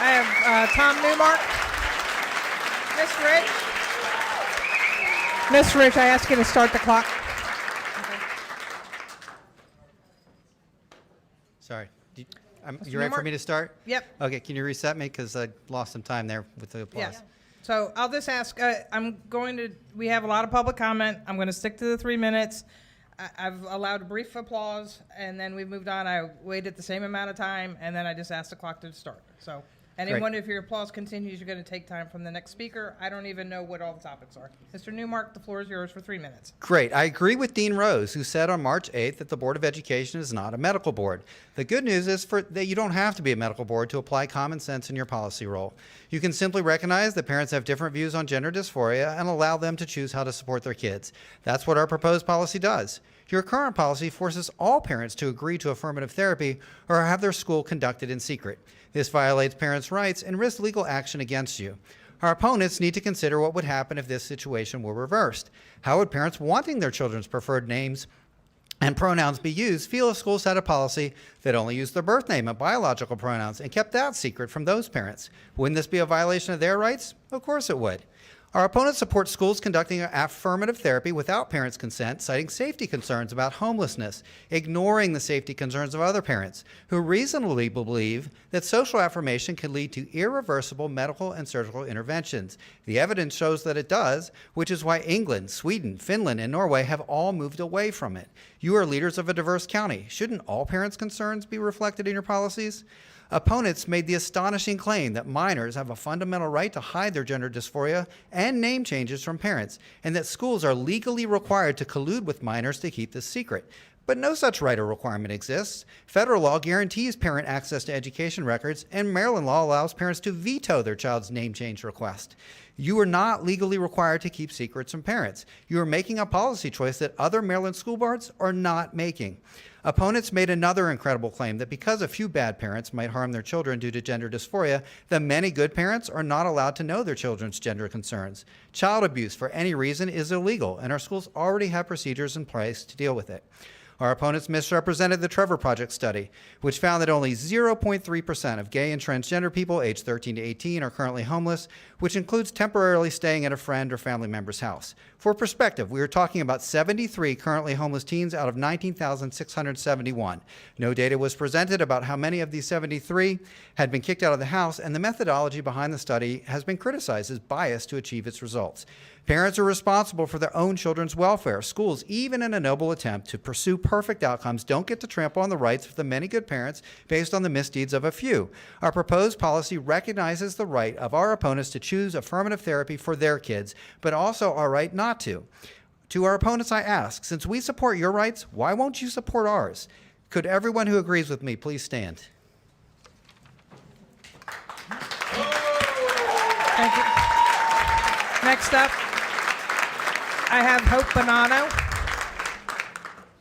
I have Tom Neumark. Miss Rich, I ask you to start the clock. Sorry. Mr. You ready for Neumark? me to start? Yep. Okay, can you reset me? Because I lost some time there with the applause. Yes. So I'll just ask, we have a lot of public comment. I'm going to stick to the 3 minutes. I've allowed a brief applause, and then we've moved on. I waited the same amount of time, and then I just asked the clock to start. So anyone, if your applause continues, you're going to take time from the next speaker. I don't even know what all the topics are. Mr. Neumark, the floor is yours for 3 minutes. Great. I agree with Dean Rose, who said on March 8th that the Board of Education is not a medical board. The good news is that you don't have to be a medical board to apply common sense in your policy role. You can simply recognize that parents have different views on gender dysphoria and allow them to choose how to support their kids. That's what our proposed policy does. Your current policy forces all parents to agree to affirmative therapy or have their school conducted in secret. This violates parents' rights and risks legal action against you. Our opponents need to consider what would happen if this situation were reversed. How would parents wanting their children's preferred names and pronouns be used feel if schools had a policy that only used their birth name and biological pronouns and kept that secret from those parents? Wouldn't this be a violation of their rights? Of course it would. Our opponents support schools conducting affirmative therapy without parents' consent, citing safety concerns about homelessness, ignoring the safety concerns of other parents who reasonably believe that social affirmation can lead to irreversible medical and surgical interventions. The evidence shows that it does, which is why England, Sweden, Finland, and Norway have all moved away from it. You are leaders of a diverse county. Shouldn't all parents' concerns be reflected in your policies? Opponents made the astonishing claim that minors have a fundamental right to hide their gender dysphoria and name changes from parents, and that schools are legally required to collude with minors to keep this secret. But no such right or requirement exists. Federal law guarantees parent access to education records, and Maryland law allows parents to veto their child's name change request. You are not legally required to keep secrets from parents. You are making a policy choice that other Maryland school boards are not making. Opponents made another incredible claim that because a few bad parents might harm their children due to gender dysphoria, the many good parents are not allowed to know their children's gender concerns. Child abuse for any reason is illegal, and our schools already have procedures in place to deal with it. Our opponents misrepresented the Trevor Project study, which found that only 0.3% of gay and transgender people aged 13 to 18 are currently homeless, which includes temporarily staying at a friend or family member's house. For perspective, we are talking about 73 currently homeless teens out of 19,671. No data was presented about how many of these 73 had been kicked out of the house, and the methodology behind the study has been criticized as biased to achieve its results. Parents are responsible for their own children's welfare. Schools, even in a noble attempt to pursue perfect outcomes, don't get to trample on the rights of the many good parents based on the misdeeds of a few. Our proposed policy recognizes the right of our opponents to choose affirmative therapy for their kids, but also our right not to. To our opponents, I ask, since we support your rights, why won't you support ours? Could everyone who agrees with me please stand? Thank you. Next up, I have Hope Bonanno.